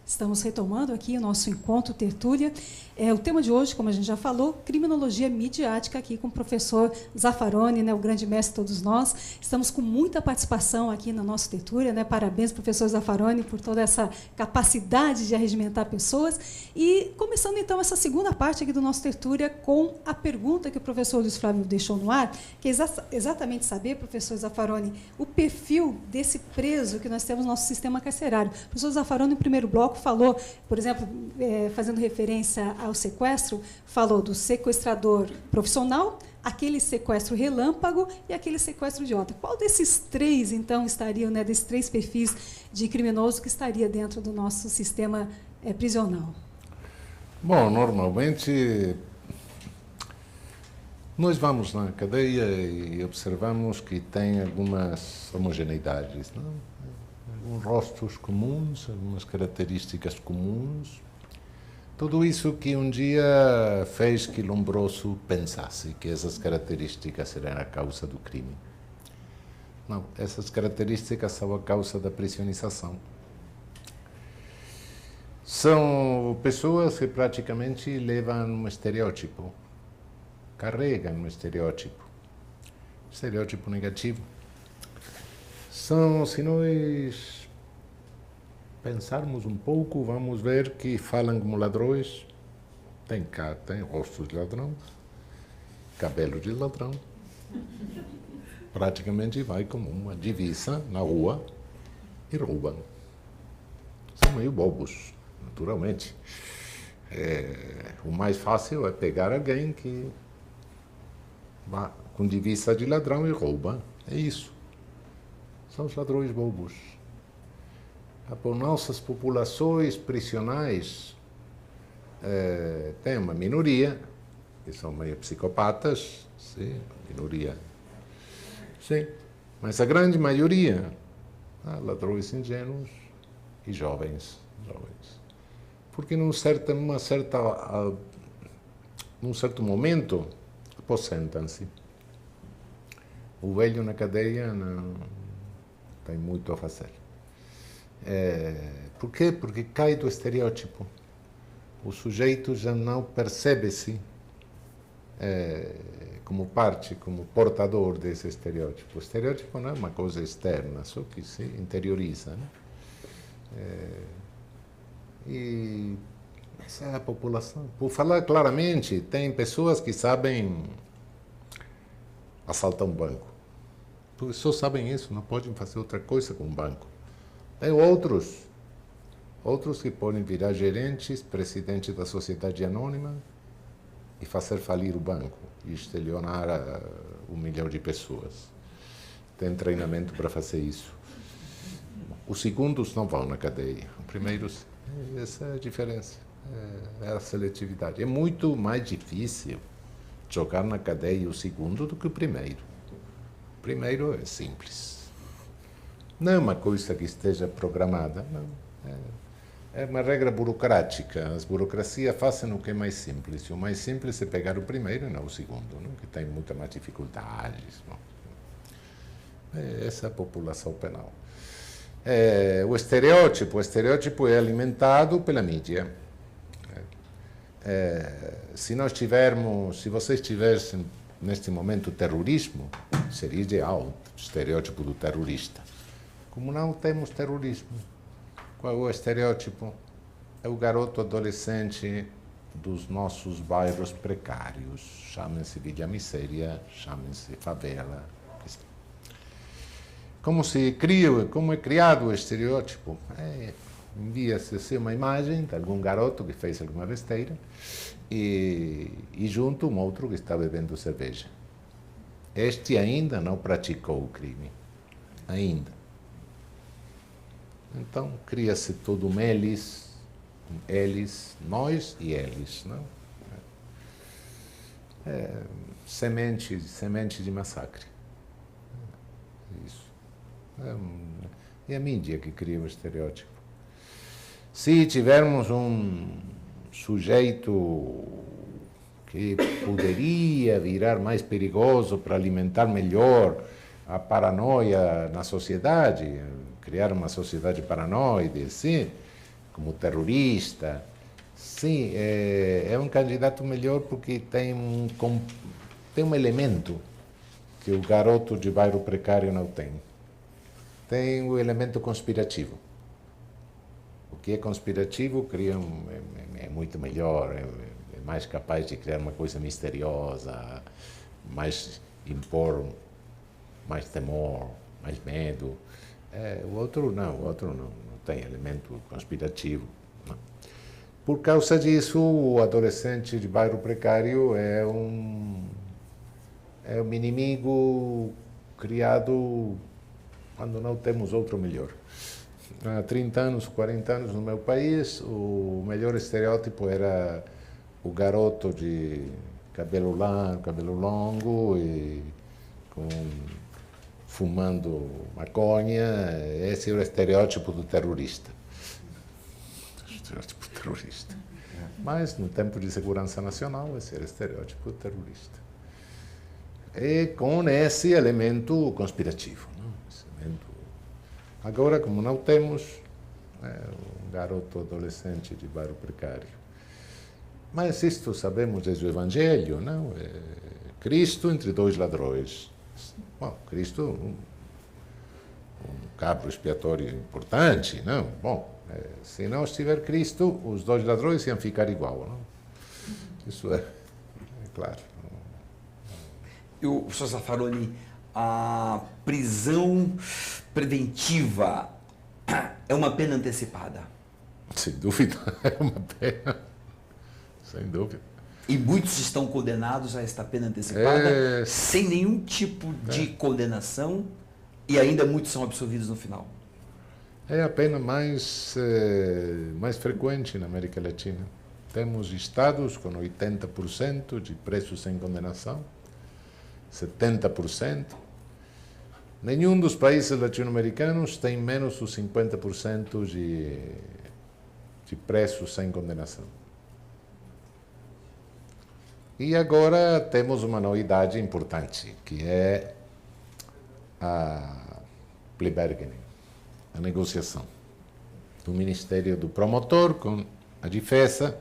Estamos retomando aqui o nosso encontro tertúlia. O tema de hoje, como a gente já falou, criminologia midiática, aqui com o professor Zaffaroni, né, o grande mestre de todos nós. Estamos com muita participação aqui na nossa tertúlia, né? Parabéns, professor Zaffaroni, por toda essa capacidade de arregimentar pessoas. E começando, então, essa segunda parte aqui do nosso tertúlia com a pergunta que o professor Luiz Flávio deixou no ar, que é exatamente saber, professor Zaffaroni, o perfil desse preso que nós temos no nosso sistema carcerário. O professor Zaffaroni, no primeiro bloco, falou, por exemplo, fazendo referência ao sequestro, falou do sequestrador profissional, aquele sequestro relâmpago e aquele sequestro idiota. Qual desses três, então, estariam, né, desses três perfis de criminoso que estaria dentro do nosso sistema prisional? Bom, normalmente nós vamos na cadeia e observamos que tem algumas homogeneidades, não? Alguns rostos comuns, algumas características comuns. Tudo isso que um dia fez que Lombroso pensasse que essas características eram a causa do crime. Não, essas características são a causa da prisionização. São pessoas que praticamente levam um estereótipo, carregam um estereótipo negativo. Se nós pensarmos um pouco, vamos ver que falam como ladrões, tem rostos de ladrão, cabelo de ladrão, praticamente vai como uma divisa na rua e roubam. São meio bobos, naturalmente. O mais fácil é pegar alguém que vai com divisa de ladrão e rouba. É isso. São os ladrões bobos. Por nossas populações prisionais, tem uma minoria, que são meio psicopatas, sim, minoria. Sim, mas a grande maioria, ladrões ingênuos e jovens. Porque num certo momento, aposentam-se. O velho na cadeia não tem muito a fazer. Por quê? Porque cai do estereótipo. O sujeito já não percebe-se como parte, como portador desse estereótipo. O estereótipo não é uma coisa externa, só que se interioriza, né? E essa é a população. Por falar claramente, tem pessoas que sabem assaltar um banco. Só sabem isso, não podem fazer outra coisa com o banco. Tem outros que podem virar gerentes, presidente da sociedade anônima e fazer falir o banco e estelionar 1 milhão de pessoas. Tem treinamento para fazer isso. Os segundos não vão na cadeia. Os primeiros, essa é a diferença, é a seletividade. É muito mais difícil jogar na cadeia o segundo do que o primeiro. O primeiro é simples. Não é uma coisa que esteja programada, não. É uma regra burocrática. As burocracias fazem o que é mais simples. E o mais simples é pegar o primeiro e não o segundo, não? Que tem muitas mais dificuldades. Não? Essa é a população penal. O estereótipo é alimentado pela mídia. Se vocês tivessem neste momento terrorismo, seria ideal o estereótipo do terrorista. Como não temos terrorismo, qual é o estereótipo? É o garoto adolescente dos nossos bairros precários. Chamem-se Vila Miséria, chamem-se favela. Como é criado o estereótipo? Envia-se uma imagem de algum garoto que fez alguma besteira e junto um outro que está bebendo cerveja. Este ainda não praticou o crime. Ainda. Então, cria-se todo um eles, nós e eles, não? Semente de massacre. Isso. É a mídia que cria o estereótipo. Se tivermos um sujeito que poderia virar mais perigoso para alimentar melhor a paranoia na sociedade, criar uma sociedade paranoide, assim, como terrorista. Sim, é um candidato melhor porque tem um elemento que o garoto de bairro precário não tem. Tem o elemento conspirativo. O que é conspirativo é muito melhor, é mais capaz de criar uma coisa misteriosa, mais impor mais temor, mais medo. O outro não tem elemento conspirativo. Não. Por causa disso, o adolescente de bairro precário é um inimigo criado quando não temos outro melhor. Há 30 anos, 40 anos no meu país, o melhor estereótipo era o garoto de cabelo longo e fumando maconha. Esse é o estereótipo do terrorista. Estereótipo terrorista. Mas no tempo de segurança nacional, esse era o estereótipo do terrorista. E com esse elemento conspirativo. Não? Esse elemento... Agora, como não temos, um garoto adolescente de bairro precário. Mas isto sabemos desde o Evangelho, não? Cristo entre dois ladrões. Bom, Cristo, um cabo expiatório importante, não? Bom, se não estiver Cristo, os dois ladrões iam ficar igual, não? Isso é claro. E o professor Zaffaroni, a prisão preventiva é uma pena antecipada? Sem dúvida, é uma pena. Sem dúvida. E muitos estão condenados a esta pena antecipada sem nenhum tipo de condenação e ainda muitos são absolvidos no final. É a pena mais frequente na América Latina. Temos estados com 80% de presos sem condenação, 70%. Nenhum dos países latino-americanos tem menos dos 50% de presos sem condenação. E agora temos uma novidade importante, que é a plea bargaining, a negociação do Ministério do Promotor com a defesa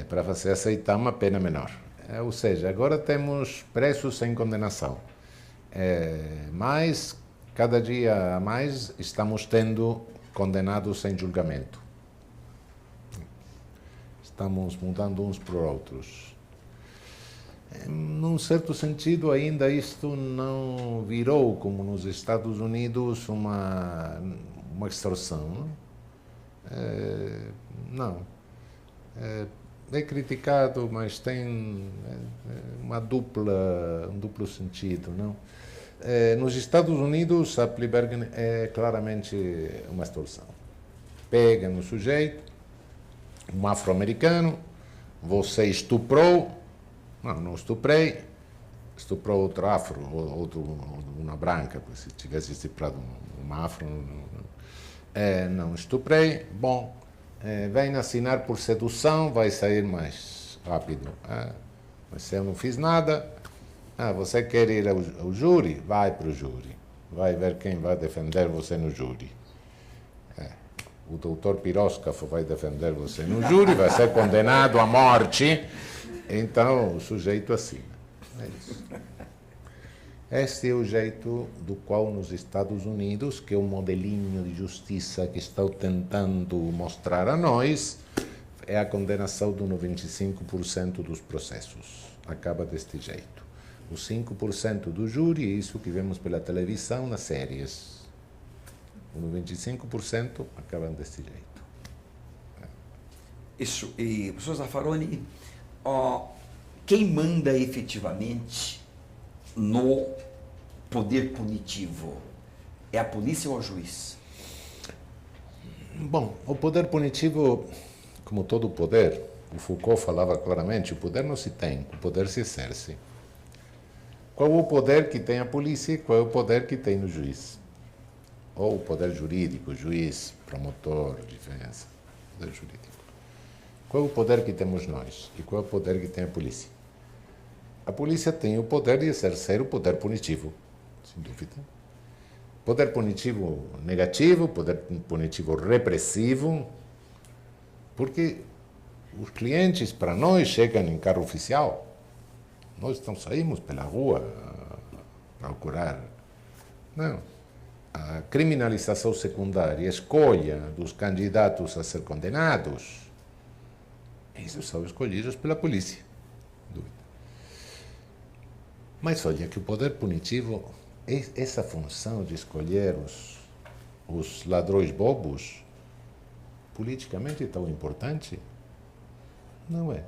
para fazer aceitar uma pena menor. Ou seja, agora temos presos sem condenação, mas cada dia a mais estamos tendo condenados sem julgamento. Estamos mudando uns por outros. Num certo sentido, ainda isto não virou, como nos Estados Unidos, uma extorsão. Não. É criticado, mas tem um duplo sentido, não? Nos Estados Unidos, a plea bargaining é claramente uma extorsão. Pega no sujeito, um afro-americano, você estuprou, não estuprei, estuprou outro afro, uma branca, se tivesse estuprado uma afro, não estuprei, bom, vem assinar por sedução, vai sair mais rápido. Mas se eu não fiz nada, você quer ir ao júri? Vai para o júri, vai ver quem vai defender você no júri. O doutor Piroscafo vai defender você no júri, vai ser condenado à morte, então o sujeito assina. É isso. Este é o jeito do qual nos Estados Unidos, que é um modelinho de justiça que estão tentando mostrar a nós, é a condenação de 95% dos processos. Acaba deste jeito. Os 5% do júri é isso que vemos pela televisão nas séries. Os 25% acabam desse jeito. Isso. E, professor Zaffaroni, quem manda efetivamente no poder punitivo? É a polícia ou o juiz? Bom, o poder punitivo, como todo poder, o Foucault falava claramente, o poder não se tem, o poder se exerce. Qual é o poder que tem a polícia e qual é o poder que tem o juiz? Ou o poder jurídico, juiz, promotor, defesa, poder jurídico. Qual é o poder que temos nós e qual é o poder que tem a polícia? A polícia tem o poder de exercer o poder punitivo, sem dúvida. Poder punitivo negativo, poder punitivo repressivo, porque os clientes para nós chegam em carro oficial. Nós não saímos pela rua a procurar. Não. A criminalização secundária, a escolha dos candidatos a ser condenados, esses são escolhidos pela polícia. Dúvida. Mas olha que o poder punitivo, essa função de escolher os ladrões bobos, politicamente tão importante, não é.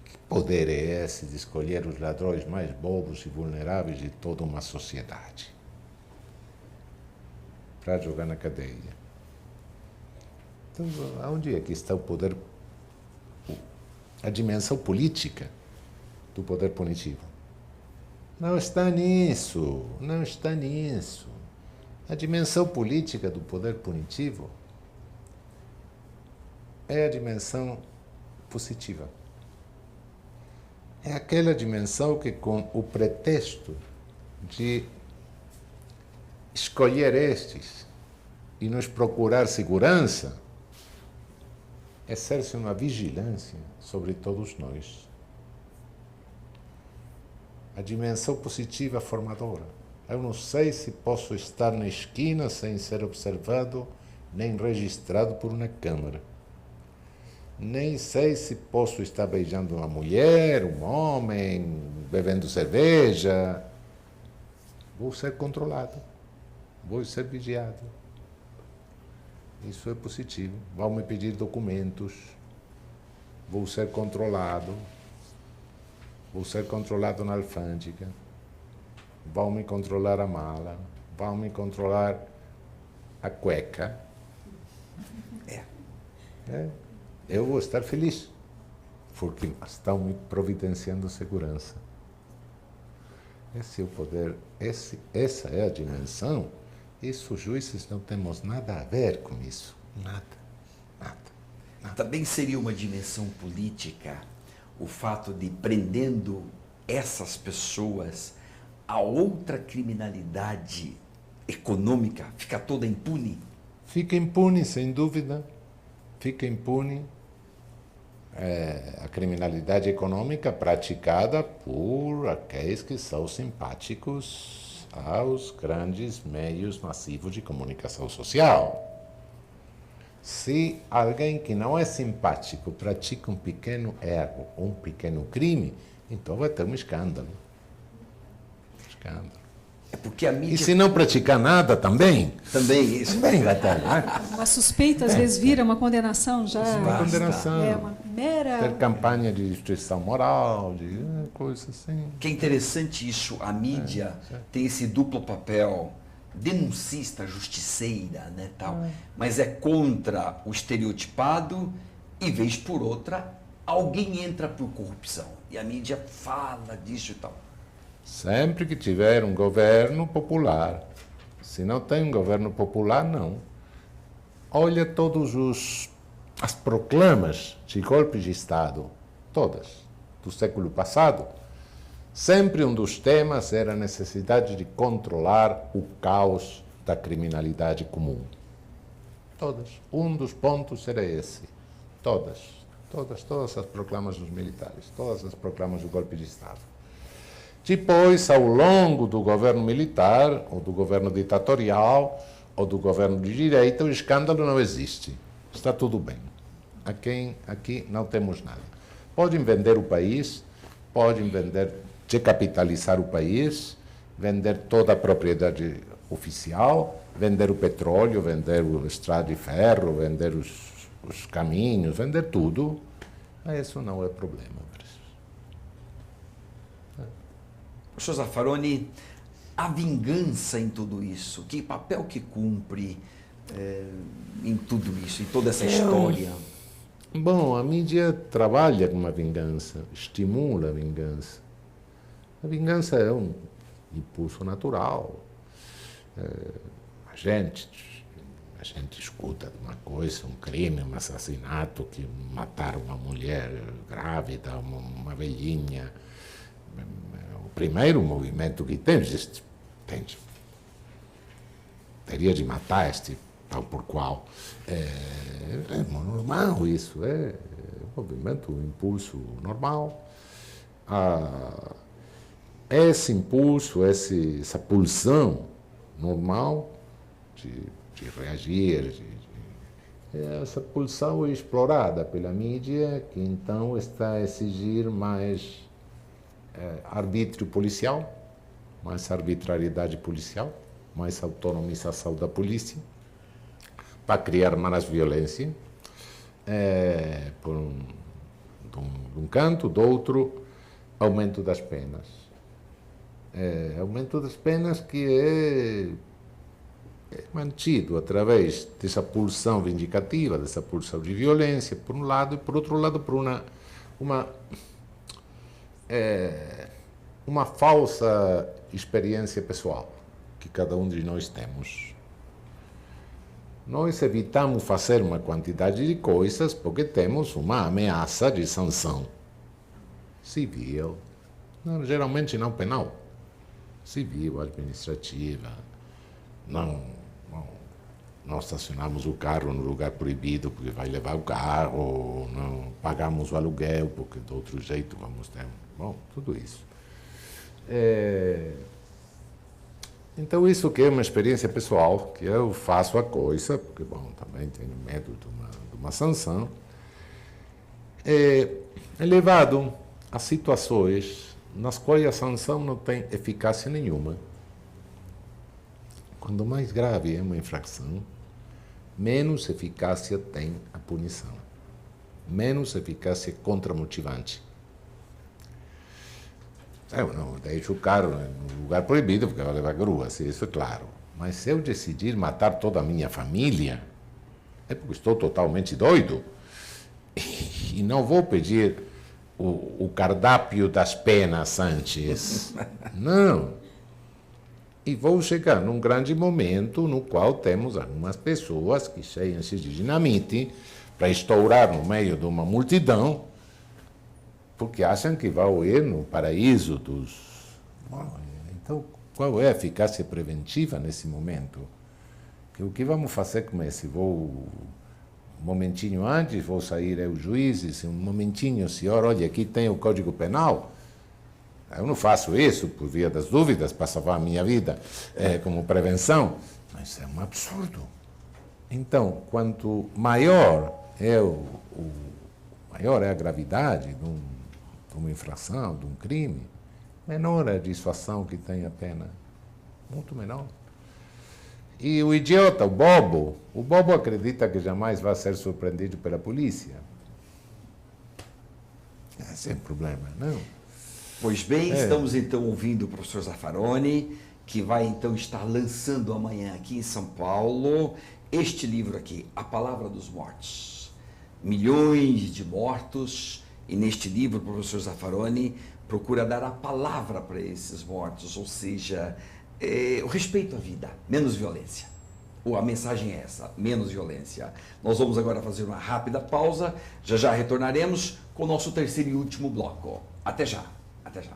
Que poder é esse de escolher os ladrões mais bobos e vulneráveis de toda uma sociedade para jogar na cadeia? Então, aonde é que está o poder, a dimensão política do poder punitivo? Não está nisso, não está nisso. A dimensão política do poder punitivo é a dimensão positiva. É aquela dimensão que, com o pretexto de escolher estes e nos procurar segurança, exerce uma vigilância sobre todos nós. A dimensão positiva formadora. Eu não sei se posso estar na esquina sem ser observado nem registrado por uma câmara. Nem sei se posso estar beijando uma mulher, um homem, bebendo cerveja. Vou ser controlado. Vou ser vigiado. Isso é positivo. Vão me pedir documentos. Vou ser controlado. Vou ser controlado na alfândega. Vão me controlar a mala. Vão me controlar a cueca. Eu vou estar feliz, porque estão me providenciando segurança. Esse é o poder, essa é a dimensão. Isso, juízes, não temos nada a ver com isso. Nada. Também seria uma dimensão política o fato de, prendendo essas pessoas, a outra criminalidade econômica fica toda impune? Fica impune, sem dúvida. Fica impune a criminalidade econômica praticada por aqueles que são simpáticos aos grandes meios massivos de comunicação social. Se alguém que não é simpático pratica um pequeno erro, um pequeno crime, então vai ter um escândalo. É porque a mídia... E se não praticar nada também? Também isso. Também vai ter, né? Uma suspeita, às vezes, vira uma condenação já. Uma condenação. É uma mera... Ter campanha de destruição moral, de coisas assim. Que é interessante isso, a mídia tem esse duplo papel, denuncista, justiceira, né, tal, mas é contra o estereotipado e, vez por outra, alguém entra por corrupção. E a mídia fala disso e tal. Sempre que tiver um governo popular. Se não tem um governo popular, não. Olha todas as proclamas de golpes de Estado, todas, do século passado. Sempre um dos temas era a necessidade de controlar o caos da criminalidade comum. Todas. Um dos pontos era esse. Todas as proclamas dos militares, todas as proclamas do golpe de Estado. Depois, ao longo do governo militar, ou do governo ditatorial, ou do governo de direita, o escândalo não existe. Está tudo bem. Aqui não temos nada. Podem vender o país, podem decapitalizar o país, vender toda a propriedade oficial, vender o petróleo, vender o estrada de ferro, vender os caminhos, vender tudo. Mas isso não é problema. Professor Zaffaroni, a vingança em tudo isso, que papel que cumpre em tudo isso, em toda essa história? Bom, a mídia trabalha com a vingança, estimula a vingança. A vingança é um impulso natural. A gente escuta uma coisa, um crime, um assassinato, que mataram uma mulher grávida, uma velhinha. O primeiro movimento que temos é entende? Teria de matar este tal por qual. É normal isso, é um movimento, um impulso normal. Esse impulso, essa pulsão normal de reagir, essa pulsão é explorada pela mídia, que então está a exigir mais arbítrio policial, mais arbitrariedade policial, mais autonomização da polícia, para criar mais violência, de um canto, do outro, aumento das penas. Aumento das penas que é mantido através dessa pulsão vindicativa, dessa pulsão de violência, por um lado, e por outro lado, por uma falsa experiência pessoal que cada um de nós temos. Nós evitamos fazer uma quantidade de coisas porque temos uma ameaça de sanção civil, geralmente não penal, civil, administrativa. Não estacionamos o carro no lugar proibido porque vai levar o carro, não pagamos o aluguel porque de outro jeito vamos ter... Bom, tudo isso. Então, isso que é uma experiência pessoal, que eu faço a coisa, porque, bom, também tenho medo de uma sanção, é levado a situações nas quais a sanção não tem eficácia nenhuma. Quanto mais grave é uma infração, menos eficácia tem a punição, menos eficácia contramotivante. Eu não deixo o carro no lugar proibido porque vai levar grua, isso é claro. Mas se eu decidir matar toda a minha família, é porque estou totalmente doido. E não vou pedir o cardápio das penas antes. Não. E vou chegar num grande momento no qual temos algumas pessoas que cheiam-se de dinamite para estourar no meio de uma multidão, porque acham que vão ir no paraíso dos... Então, qual é a eficácia preventiva nesse momento? O que vamos fazer com esse? Um momentinho antes, vou sair eu, juízes, um momentinho, senhor, olha, aqui tem o Código Penal. Eu não faço isso por via das dúvidas, para salvar a minha vida como prevenção. Mas é um absurdo. Então, quanto maior é maior é a gravidade de uma infração, de um crime, menor é a dissuasão que tem a pena. Muito menor. E o idiota, o bobo acredita que jamais vai ser surpreendido pela polícia. Esse é o problema, não? Pois bem, estamos então ouvindo o professor Zaffaroni, que vai então estar lançando amanhã aqui em São Paulo este livro aqui, A Palavra dos Mortos. Milhões de mortos, e neste livro o professor Zaffaroni procura dar a palavra para esses mortos, ou seja, o respeito à vida, menos violência. A mensagem é essa, menos violência. Nós vamos agora fazer uma rápida pausa, já retornaremos com o nosso terceiro e último bloco. Até já, até já.